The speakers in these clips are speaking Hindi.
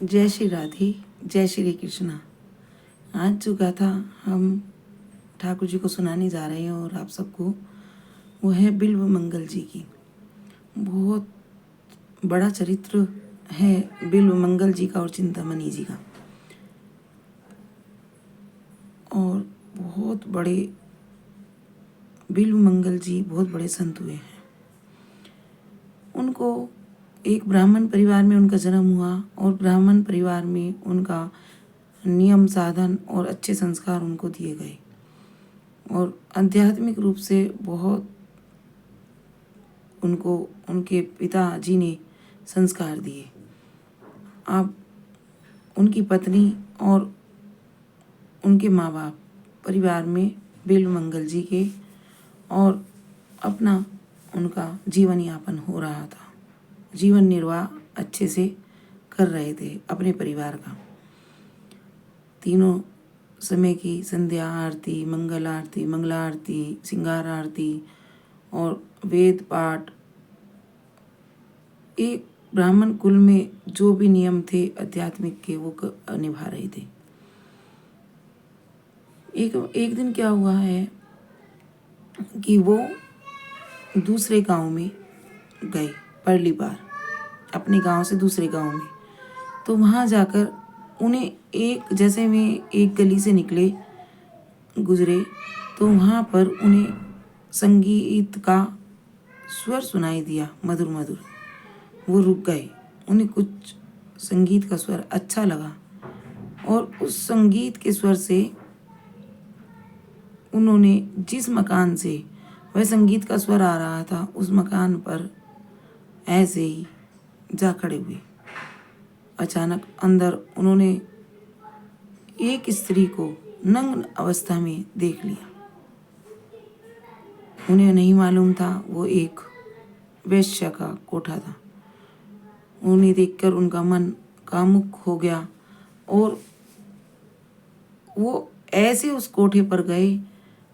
जय श्री राधे, जय श्री कृष्णा। आज जो गाथा हम ठाकुर जी को सुनाने जा रहे हैं और आप सबको, वो है बिल्व मंगल जी की। बहुत बड़ा चरित्र है बिल्व मंगल जी का और चिंतामणि जी का, और बहुत बड़े बिल्व मंगल जी बहुत बड़े संत हुए हैं। उनको एक ब्राह्मण परिवार में उनका जन्म हुआ और ब्राह्मण परिवार में उनका नियम साधन और अच्छे संस्कार उनको दिए गए और आध्यात्मिक रूप से बहुत उनको उनके पिताजी ने संस्कार दिए। अब उनकी पत्नी और उनके माँ बाप परिवार में बिल्व मंगल जी के और अपना उनका जीवन यापन हो रहा था। जीवन निर्वाह अच्छे से कर रहे थे अपने परिवार का। तीनों समय की संध्या आरती, मंगल आरती, मंगला आरती, श्रृंगार आरती और वेद पाठ, एक ब्राह्मण कुल में जो भी नियम थे आध्यात्मिक के वो निभा रहे थे। एक दिन क्या हुआ है कि वो दूसरे गांव में गए, पहली बार अपने गांव से दूसरे गांव में। तो वहाँ जाकर उन्हें जैसे में एक गली से निकले गुजरे तो वहाँ पर उन्हें संगीत का स्वर सुनाई दिया, मधुर मधुर। वो रुक गए, उन्हें कुछ संगीत का स्वर अच्छा लगा और उस संगीत के स्वर से उन्होंने जिस मकान से वह संगीत का स्वर आ रहा था उस मकान पर ऐसे ही जा खड़े हुए। अचानक अंदर उन्होंने एक स्त्री को नग्न अवस्था में देख लिया। उन्हें नहीं मालूम था वो एक वेश्या का कोठा था। उन्हें देखकर उनका मन कामुक हो गया और वो ऐसे उस कोठे पर गए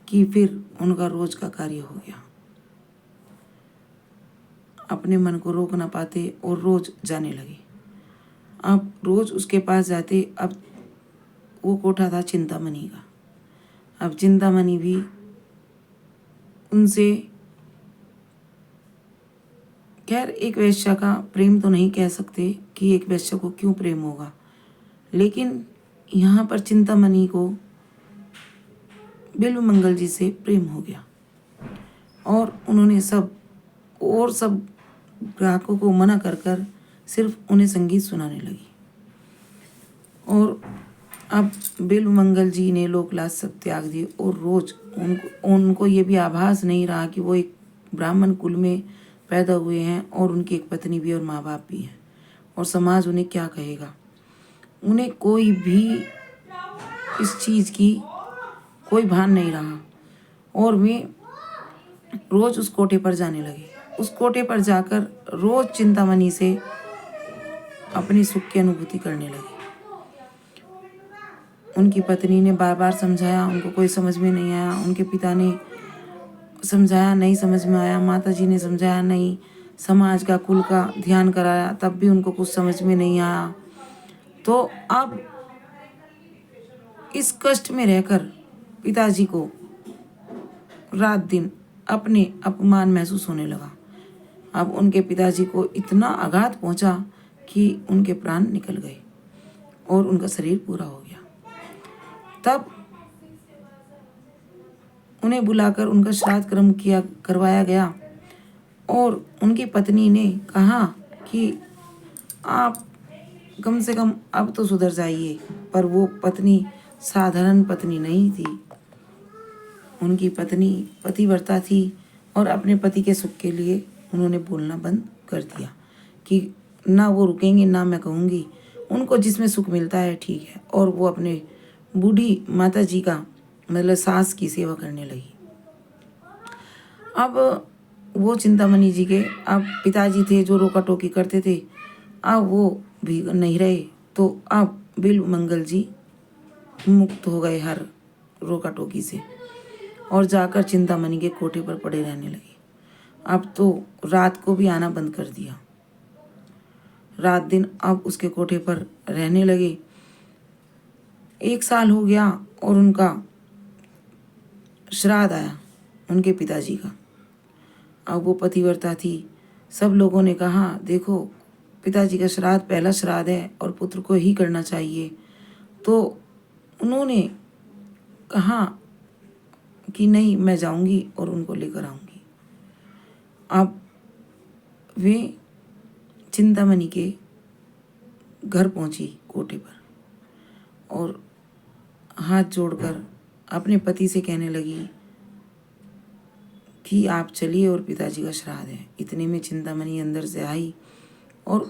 कि फिर उनका रोज का कार्य हो गया। अपने मन को रोक ना पाते और रोज जाने लगे। अब रोज उसके पास जाते। अब वो कोठा था चिंतामणि का। अब चिंतामणि भी उनसे, खैर एक वेश्या का प्रेम तो नहीं कह सकते कि एक वेश्या को क्यों प्रेम होगा, लेकिन यहाँ पर चिंतामणि को बिल्व मंगल जी से प्रेम हो गया और उन्होंने सब ग्राहकों को मना कर कर सिर्फ उन्हें संगीत सुनाने लगी। और अब बिल्व मंगल जी ने लोकलाज सब त्याग दिए और रोज उनको ये भी आभास नहीं रहा कि वो एक ब्राह्मण कुल में पैदा हुए हैं और उनकी एक पत्नी भी और माँ बाप भी हैं और समाज उन्हें क्या कहेगा। उन्हें कोई भी इस चीज़ की कोई भान नहीं रहा और वे रोज उस कोठे पर जाने लगे। उस कोठे पर जाकर रोज चिंतामणि से अपनी सुख की अनुभूति करने लगे। उनकी पत्नी ने बार बार समझाया, उनको कोई समझ में नहीं आया। उनके पिता ने समझाया, नहीं समझ में आया। माता जी ने समझाया, नहीं। समाज का, कुल का ध्यान कराया, तब भी उनको कुछ समझ में नहीं आया। तो अब इस कष्ट में रहकर पिताजी को रात दिन अपने अपमान महसूस होने लगा। अब उनके पिताजी को इतना आघात पहुंचा कि उनके प्राण निकल गए और उनका शरीर पूरा हो गया। तब उन्हें बुलाकर उनका श्राद्ध कर्म करवाया गया और उनकी पत्नी ने कहा कि आप कम से कम अब तो सुधर जाइए। पर वो पत्नी साधारण पत्नी नहीं थी। उनकी पत्नी पतिव्रता थी और अपने पति के सुख के लिए उन्होंने बोलना बंद कर दिया कि ना वो रुकेंगे ना मैं कहूँगी। उनको जिसमें सुख मिलता है ठीक है। और वो अपने बूढ़ी माता जी का, मतलब सास की सेवा करने लगी। अब वो चिंतामणि जी के अब पिताजी थे जो रोका टोकी करते थे, अब वो भी नहीं रहे। तो अब बिल्व मंगल जी मुक्त हो गए हर रोका टोकी से और जाकर चिंतामणि के कोठे पर पड़े रहने लगे। अब तो रात को भी आना बंद कर दिया। रात दिन अब उसके कोठे पर रहने लगे। 1 साल हो गया और उनका श्राद्ध आया उनके पिताजी का। अब वो पतिव्रता थी। सब लोगों ने कहा देखो पिताजी का श्राद्ध पहला श्राद्ध है और पुत्र को ही करना चाहिए। तो उन्होंने कहा कि नहीं, मैं जाऊंगी और उनको लेकर आऊंगी। अब वे चिंतामणि के घर पहुंची कोठे पर और हाथ जोड़कर अपने पति से कहने लगी कि आप चलिए और पिताजी का श्राद्ध है। इतने में चिंतामणि अंदर से आई और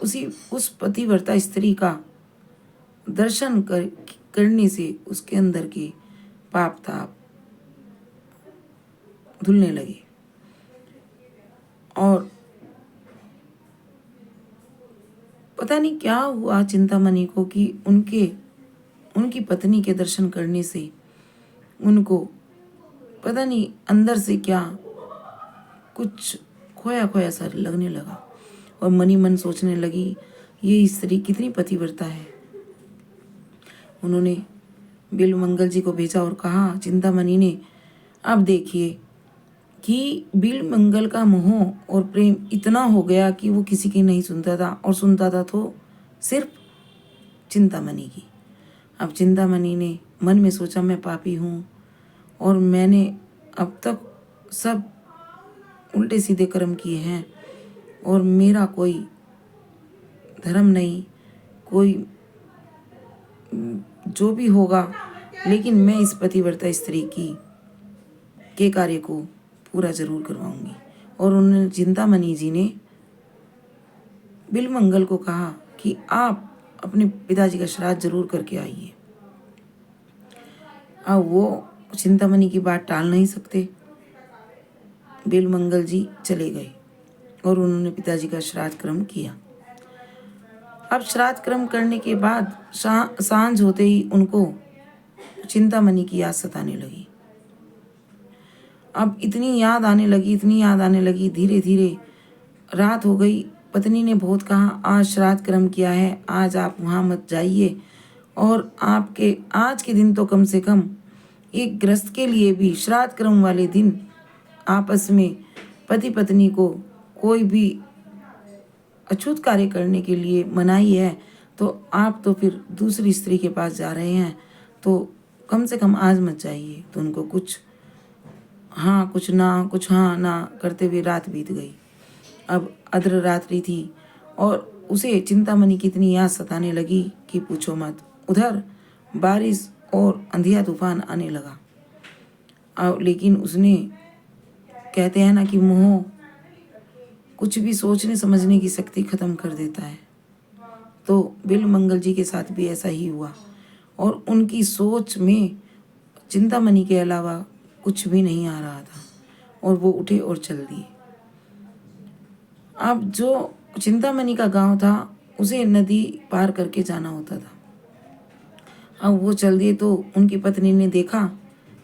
उस पतिव्रता स्त्री का दर्शन करने से उसके अंदर के पाप ताप धुलने लगे। और पता नहीं क्या हुआ चिंतामणि को कि उनकी पत्नी के दर्शन करने से उनको पता नहीं अंदर से क्या कुछ खोया खोया सा लगने लगा और मनी मन सोचने लगी ये स्त्री कितनी पतिव्रता है। उन्होंने बिल्वमंगल जी को भेजा और कहा चिंतामणि ने अब देखिए कि बिल्वमंगल का मोह और प्रेम इतना हो गया कि वो किसी की नहीं सुनता था और सुनता था तो सिर्फ चिंतामणि की। अब चिंतामणि ने मन में सोचा मैं पापी हूँ और मैंने अब तक सब उल्टे सीधे कर्म किए हैं और मेरा कोई धर्म नहीं, कोई जो भी होगा, लेकिन मैं इस पतिव्रता स्त्री के कार्य को पूरा जरूर करवाऊंगी। और उन्होंने चिंतामणि जी ने बिल्वमंगल को कहा कि आप अपने पिताजी का श्राद्ध जरूर करके आइए। अब वो चिंतामणि की बात टाल नहीं सकते। बिल्वमंगल जी चले गए और उन्होंने पिताजी का श्राद्ध क्रम किया। अब श्राद्ध क्रम करने के बाद सांझ होते ही उनको चिंतामणि की याद सताने लगी। अब इतनी याद आने लगी, धीरे धीरे रात हो गई। पत्नी ने बहुत कहा आज श्राद्ध क्रम किया है, आज आप वहाँ मत जाइए और आपके आज के दिन तो कम से कम एक गृहस्थ के लिए भी श्राद्ध क्रम वाले दिन आपस में पति पत्नी को कोई भी अछूत कार्य करने के लिए मनाही है, तो आप तो फिर दूसरी स्त्री के पास जा रहे हैं तो कम से कम आज मत जाइए। तो उनको कुछ हाँ कुछ ना करते हुए रात बीत गई। अब अर्ध रात्रि थी और उसे चिंतामणि की इतनी याद सताने लगी कि पूछो मत। उधर बारिश और अंधिया तूफान आने लगा। अब लेकिन उसने कहते हैं ना कि मोह कुछ भी सोचने समझने की शक्ति खत्म कर देता है। तो बिल्वमंगल जी के साथ भी ऐसा ही हुआ और उनकी सोच में चिंतामणि के अलावा कुछ भी नहीं आ रहा था और वो उठे और चल दिए। अब जो चिंतामणि का गांव था उसे नदी पार करके जाना होता था। अब वो चल दिए तो उनकी पत्नी ने देखा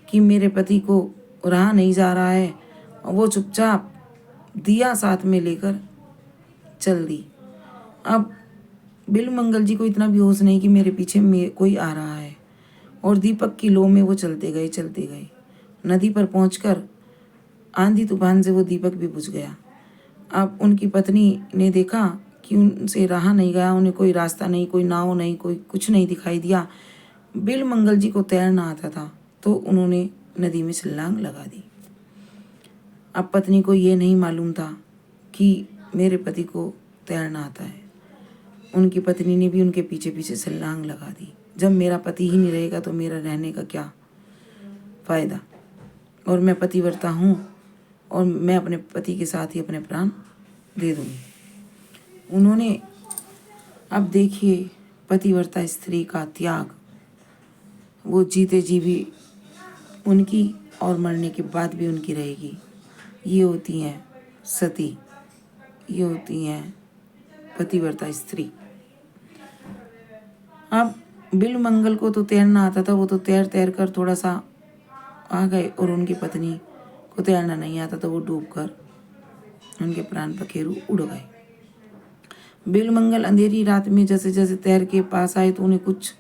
कि मेरे पति को रहा नहीं जा रहा है और वो चुपचाप दिया साथ में लेकर चल दी। अब बिल्वमंगल जी को इतना भी होश नहीं कि मेरे पीछे कोई आ रहा है और दीपक की लो में वो चलते गए। नदी पर पहुंचकर आंधी तूफान से वो दीपक भी बुझ गया। अब उनकी पत्नी ने देखा कि उनसे रहा नहीं गया, उन्हें कोई रास्ता नहीं, कोई नाव नहीं, कोई कुछ नहीं दिखाई दिया। बिल्वमंगल जी को तैरना आता था तो उन्होंने नदी में छलांग लगा दी। अब पत्नी को ये नहीं मालूम था कि मेरे पति को तैरना आता है। उनकी पत्नी ने भी उनके पीछे पीछे छलांग लगा दी। जब मेरा पति ही नहीं रहेगा तो मेरा रहने का क्या फ़ायदा, और मैं पतिव्रता हूँ और मैं अपने पति के साथ ही अपने प्राण दे दूँगी। उन्होंने अब देखिए पतिव्रता स्त्री का त्याग, वो जीते जी भी उनकी और मरने के बाद भी उनकी रहेगी। ये होती हैं सती, ये होती हैं पतिव्रता स्त्री। अब बिल्वमंगल को तो तैरना आता था, वो तो तैर कर थोड़ा सा आ गए और उनकी पत्नी को तैरना नहीं आता तो वो डूबकर उनके प्राण पखेरु उड़ गए। बिलमंगल अंधेरी रात में जैसे जैसे तैर के पास आए तो उन्हें कुछ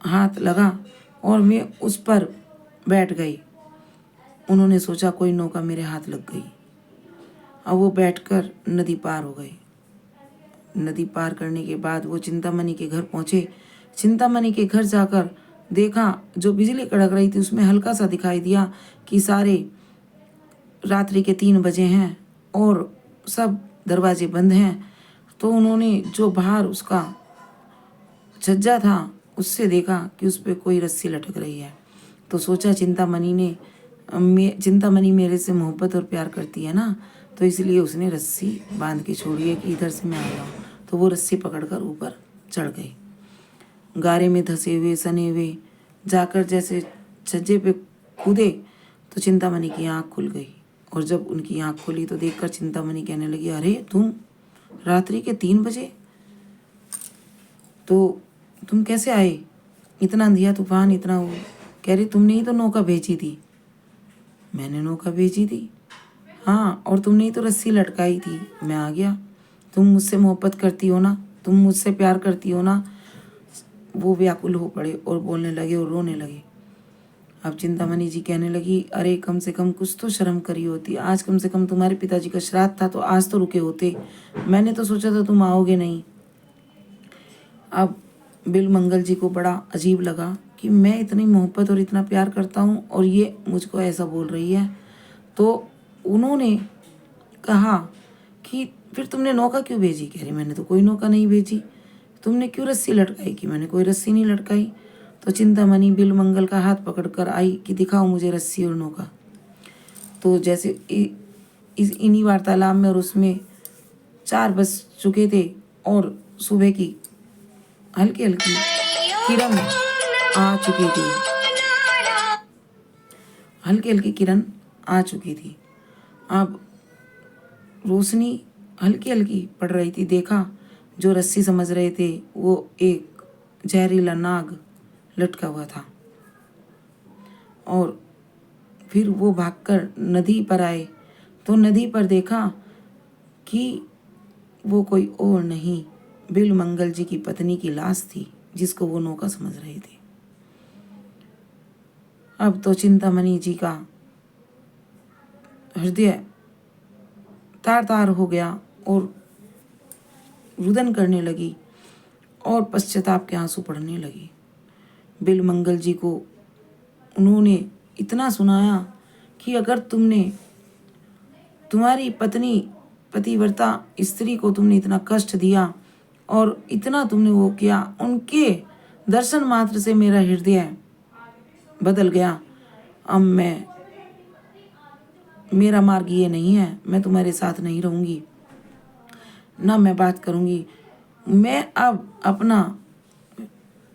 हाथ लगा और वे उस पर बैठ गई। उन्होंने सोचा कोई नौका मेरे हाथ लग गई। अब वो बैठकर नदी पार हो गए। नदी पार करने के बाद वो चिंतामणि के घर पहुंचे। चिंतामणि के घर जाकर देखा जो बिजली कड़क रही थी उसमें हल्का सा दिखाई दिया कि सारे रात्रि के 3 बजे हैं और सब दरवाजे बंद हैं। तो उन्होंने जो बाहर उसका छज्जा था उससे देखा कि उस पर कोई रस्सी लटक रही है। तो सोचा चिंतामणि मेरे से मोहब्बत और प्यार करती है ना, तो इसलिए उसने रस्सी बांध के छोड़ी है कि इधर से मैं आ जाऊँ। तो वो रस्सी पकड़कर ऊपर चढ़ गई। गारे में धंसे हुए सने हुए जाकर जैसे छज्जे पे कूदे तो चिंतामणि की आँख खुल गई। और जब उनकी आँख खुली तो देखकर चिंतामणि कहने लगी, अरे तुम रात्रि के 3 बजे तो तुम कैसे आए? इतना अंधिया तूफान, इतना वो। कह रही तुमने ही तो नौका भेजी थी। मैंने नौका भेजी थी? हाँ, और तुमने ही तो रस्सी लटकाई थी, मैं आ गया। तुम मुझसे मोहब्बत करती हो ना, तुम मुझसे प्यार करती हो ना। वो व्याकुल हो पड़े और बोलने लगे और रोने लगे। अब चिंतामणि जी कहने लगी, अरे कम से कम कुछ तो शर्म करी होती। आज कम से कम तुम्हारे पिताजी का श्राद्ध था तो आज तो रुके होते। मैंने तो सोचा था तुम आओगे नहीं। अब बिलमंगल जी को बड़ा अजीब लगा कि मैं इतनी मोहब्बत और इतना प्यार करता हूँ और ये मुझको ऐसा बोल रही है। तो उन्होंने कहा कि फिर तुमने नौका क्यों भेजी? कह रही मैंने तो कोई नौका नहीं भेजी। तुमने क्यों रस्सी लटकाई? कि मैंने कोई रस्सी नहीं लटकाई। तो चिंतामणि बिलमंगल का हाथ पकड़कर आई कि दिखाओ मुझे रस्सी और नौका। तो जैसे इस इन्हीं वार्तालाप में और उसमें 4 बज चुके थे और सुबह की हल्की हल्की किरण आ चुकी थी। हल्की हल्की किरण आ चुकी थी। अब रोशनी हल्की हल्की पड़ रही थी। देखा जो रस्सी समझ रहे थे वो एक जहरीला नाग लटका हुआ था। और फिर वो भागकर नदी पर आए तो नदी पर देखा कि वो कोई और नहीं, बिलमंगल जी की पत्नी की लाश थी जिसको वो नौका समझ रहे थे। अब तो चिंतामणि जी का हृदय तार तार हो गया और रुदन करने लगी और पश्चाताप के आंसू पड़ने लगे। बिलमंगल जी को उन्होंने इतना सुनाया कि अगर तुम्हारी पत्नी पतिव्रता स्त्री को तुमने इतना कष्ट दिया और इतना तुमने वो किया, उनके दर्शन मात्र से मेरा हृदय बदल गया। अब मेरा मार्ग ये नहीं है, मैं तुम्हारे साथ नहीं रहूँगी, ना मैं बात करूँगी। मैं अब अपना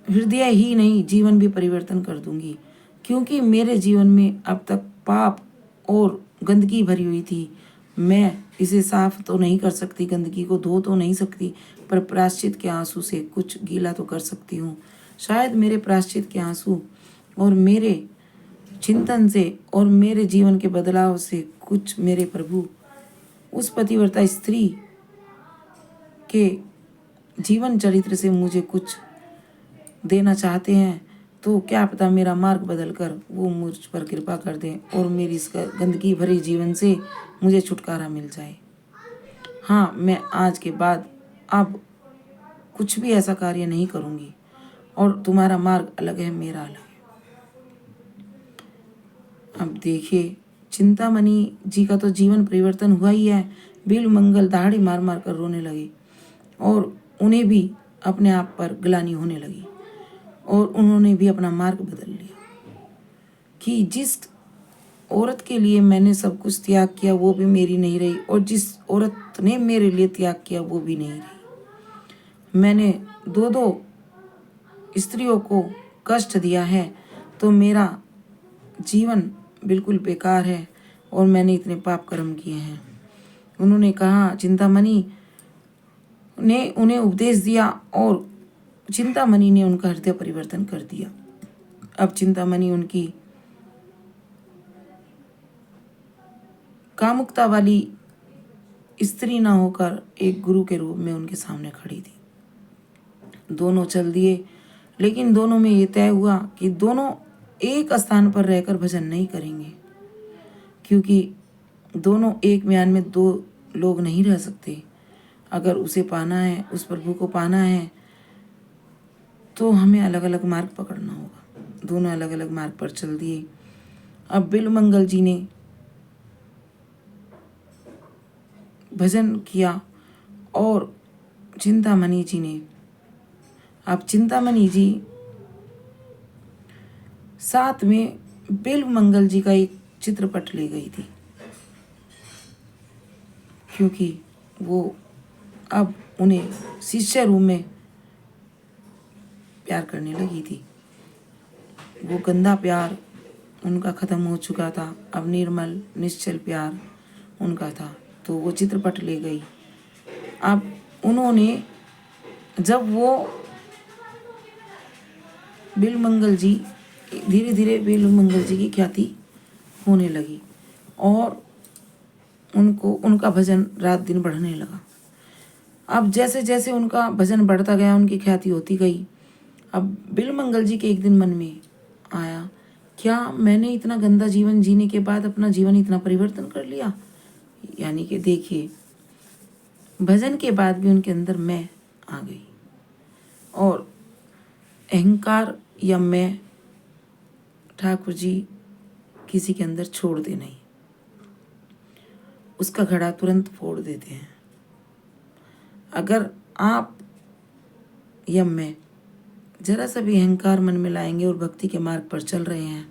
हृदय ही नहीं जीवन भी परिवर्तन कर दूंगी, क्योंकि मेरे जीवन में अब तक पाप और गंदगी भरी हुई थी। मैं इसे साफ तो नहीं कर सकती, गंदगी को धो तो नहीं सकती, पर प्रायश्चित के आंसू से कुछ गीला तो कर सकती हूँ। शायद मेरे प्रायश्चित के आंसू और मेरे चिंतन से और मेरे जीवन के बदलाव से कुछ मेरे प्रभु उस पतिव्रता स्त्री के जीवन चरित्र से मुझे कुछ देना चाहते हैं। तो क्या पता मेरा मार्ग बदलकर वो मुझ पर कृपा कर दें और मेरी इस गंदगी भरे जीवन से मुझे छुटकारा मिल जाए। हाँ, मैं आज के बाद अब कुछ भी ऐसा कार्य नहीं करूँगी और तुम्हारा मार्ग अलग है, मेरा अलग है। अब देखिए चिंतामणि जी का तो जीवन परिवर्तन हुआ ही है। बिलमंगल दहाड़ी मार मार कर रोने लगे और उन्हें भी अपने आप पर ग्लानि होने लगी और उन्होंने भी अपना मार्ग बदल लिया कि जिस औरत के लिए मैंने सब कुछ त्याग किया वो भी मेरी नहीं रही और जिस औरत ने मेरे लिए त्याग किया वो भी नहीं रही। मैंने 2 स्त्रियों को कष्ट दिया है तो मेरा जीवन बिल्कुल बेकार है और मैंने इतने पाप कर्म किए हैं। उन्होंने कहा, चिंतामणि ने उन्हें उपदेश दिया और चिंतामणि ने उनका हृदय परिवर्तन कर दिया। अब चिंतामणि उनकी कामुकता वाली स्त्री ना होकर एक गुरु के रूप में उनके सामने खड़ी थी। दोनों चल दिए, लेकिन दोनों में ये तय हुआ कि दोनों एक स्थान पर रहकर भजन नहीं करेंगे, क्योंकि दोनों एक म्यान में दो लोग नहीं रह सकते। अगर उसे पाना है, उस प्रभु को पाना है, तो हमें अलग अलग मार्ग पकड़ना होगा। दोनों अलग अलग मार्ग पर चल दिए। अब बिल्वमंगल जी ने भजन किया और चिंतामणि जी ने। अब चिंतामणि जी साथ में बिल्वमंगल जी का एक चित्रपट ले गई थी, क्योंकि वो अब उन्हें शिष्य रूप में प्यार करने लगी थी। वो गंदा प्यार उनका ख़त्म हो चुका था, अब निर्मल निश्चल प्यार उनका था। तो वो चित्रपट ले गई। अब उन्होंने, जब वो बिल्वमंगल जी, धीरे धीरे बिल्वमंगल जी की ख्याति होने लगी और उनका भजन रात दिन बढ़ने लगा। अब जैसे जैसे उनका भजन बढ़ता गया, उनकी ख्याति होती गई। अब बिल्वमंगल जी के एक दिन मन में आया, क्या मैंने इतना गंदा जीवन जीने के बाद अपना जीवन इतना परिवर्तन कर लिया? यानी कि देखिए, भजन के बाद भी उनके अंदर मैं आ गई और अहंकार या मैं ठाकुर जी किसी के अंदर छोड़ते नहीं, उसका घड़ा तुरंत फोड़ देते हैं। अगर आप या मैं जरा सा भी अहंकार मन में लाएंगे और भक्ति के मार्ग पर चल रहे हैं,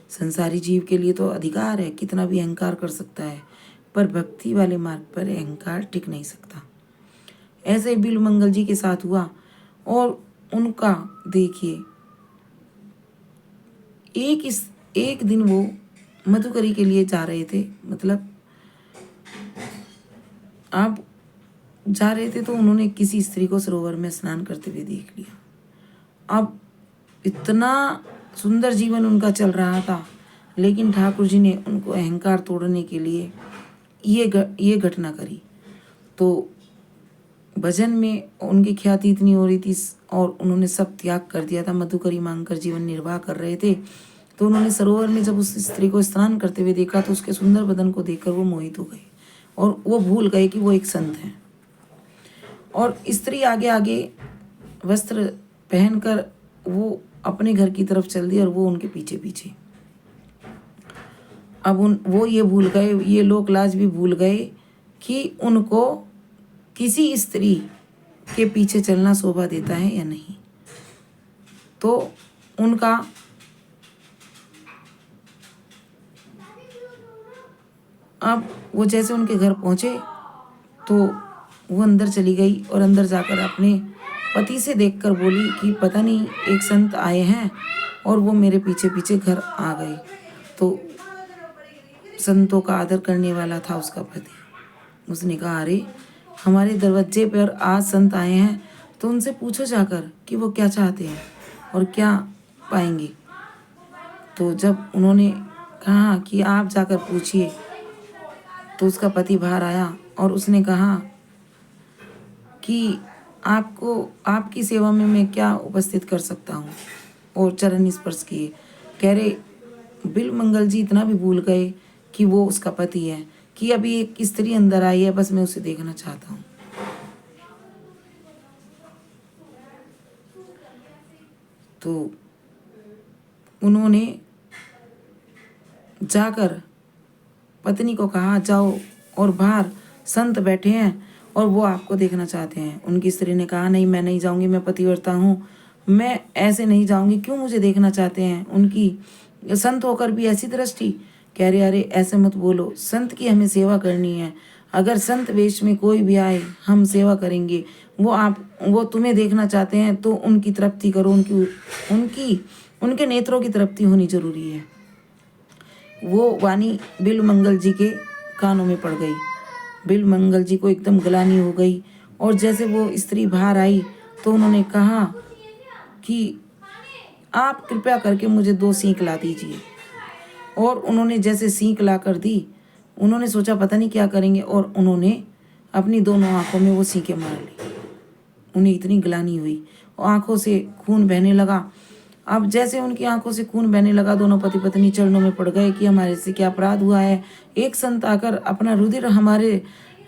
संसारी जीव के लिए तो अधिकार है, कितना भी अहंकार कर सकता है, पर भक्ति वाले मार्ग पर अहंकार टिक नहीं सकता। ऐसे ही बिल्वमंगल जी के साथ हुआ और उनका देखिए, एक दिन वो मधुकरी के लिए जा रहे थे, मतलब आप जा रहे थे, तो उन्होंने किसी स्त्री को सरोवर में स्नान करते हुए देख लिया। अब इतना सुंदर जीवन उनका चल रहा था, लेकिन ठाकुर जी ने उनको अहंकार तोड़ने के लिए ये घटना करी। तो भजन में उनकी ख्याति इतनी हो रही थी और उन्होंने सब त्याग कर दिया था, मधुकरी मांगकर जीवन निर्वाह कर रहे थे। तो उन्होंने सरोवर में जब उस स्त्री को स्नान करते हुए देखा, तो उसके सुंदर बदन को देखकर वो मोहित हो गए और वो भूल गए कि वो एक संत हैं। और स्त्री आगे आगे वस्त्र पहनकर वो अपने घर की तरफ चल दी और वो उनके पीछे पीछे। अब वो ये भूल गए, ये लोक लाज भी भूल गए कि उनको किसी स्त्री के पीछे चलना शोभा देता है या नहीं। तो उनका अब वो जैसे उनके घर पहुंचे, तो वो अंदर चली गई और अंदर जाकर अपने पति से देखकर बोली कि पता नहीं एक संत आए हैं और वो मेरे पीछे पीछे घर आ गए। तो संतों का आदर करने वाला था उसका पति। उसने कहा, अरे हमारे दरवाजे पर आज संत आए हैं, तो उनसे पूछो जाकर कि वो क्या चाहते हैं और क्या पाएंगे। तो जब उन्होंने कहा कि आप जाकर पूछिए, तो उसका पति बाहर आया और उसने कहा कि आपकी सेवा में मैं क्या उपस्थित कर सकता हूँ, और चरण स्पर्श किए। कह रहे बिल्वमंगल जी इतना भी भूल गए कि वो उसका पति है, कि अभी एक स्त्री अंदर आई है, बस मैं उसे देखना चाहता हूँ। तो उन्होंने जाकर पत्नी को कहा, जाओ और बाहर संत बैठे हैं और वो आपको देखना चाहते हैं। उनकी स्त्री ने कहा, नहीं मैं नहीं जाऊंगी, मैं पतिव्रता हूँ, मैं ऐसे नहीं जाऊंगी, क्यों मुझे देखना चाहते हैं? उनकी संत होकर भी ऐसी दृष्टि। कह रहे, अरे ऐसे मत बोलो, संत की हमें सेवा करनी है। अगर संत वेश में कोई भी आए, हम सेवा करेंगे। वो तुम्हें देखना चाहते हैं तो उनकी तृप्ति करो, उनके नेत्रों की तृप्ति होनी जरूरी है। वो वाणी बिल्वमंगल जी के कानों में पड़ गई। बिल्वमंगल जी को एकदम ग्लानि हो गई और जैसे वो स्त्री बाहर आई, तो उन्होंने कहा कि आप कृपया करके मुझे 2 सीख ला दीजिए। और उन्होंने जैसे सीख ला कर दी, उन्होंने सोचा पता नहीं क्या करेंगे, और उन्होंने अपनी दोनों आंखों में वो सीके मार ली। उन्हें इतनी ग्लानि हुई और आंखों से खून बहने लगा। अब जैसे उनकी आंखों से खून बहने लगा, दोनों पति पत्नी चरणों में पड़ गए कि हमारे से क्या अपराध हुआ है। एक संत आकर अपना रुधिर हमारे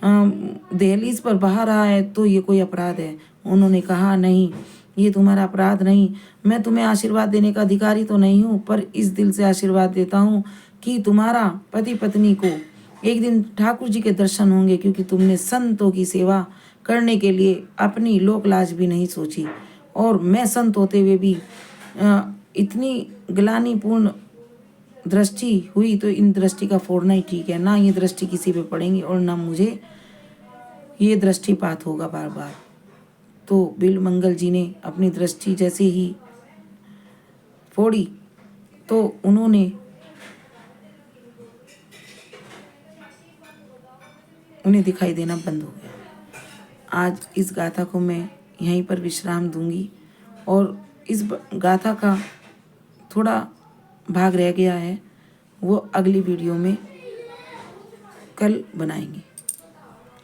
दहलीज पर बहा रहा है तो ये कोई अपराध है। उन्होंने कहा, नहीं, ये तुम्हारा अपराध नहीं। मैं तुम्हें आशीर्वाद देने का अधिकारी तो नहीं हूँ, पर इस दिल से आशीर्वाद देता हूँ कि तुम्हारा पति पत्नी को एक दिन ठाकुर जी के दर्शन होंगे, क्योंकि तुमने संतों की सेवा करने के लिए अपनी लोक लाज भी नहीं सोची। और मैं संत होते हुए भी इतनी ग्लानिपूर्ण दृष्टि हुई तो इन दृष्टि का फोड़ना ही ठीक है। ना ये दृष्टि किसी पे पड़ेंगी और ना मुझे ये दृष्टिपात होगा बार बार। तो बिल्वमंगल जी ने अपनी दृष्टि जैसे ही फोड़ी तो उन्हें दिखाई देना बंद हो गया। आज इस गाथा को मैं यहीं पर विश्राम दूंगी और इस गाथा का थोड़ा भाग रह गया है, वो अगली वीडियो में कल बनाएंगे।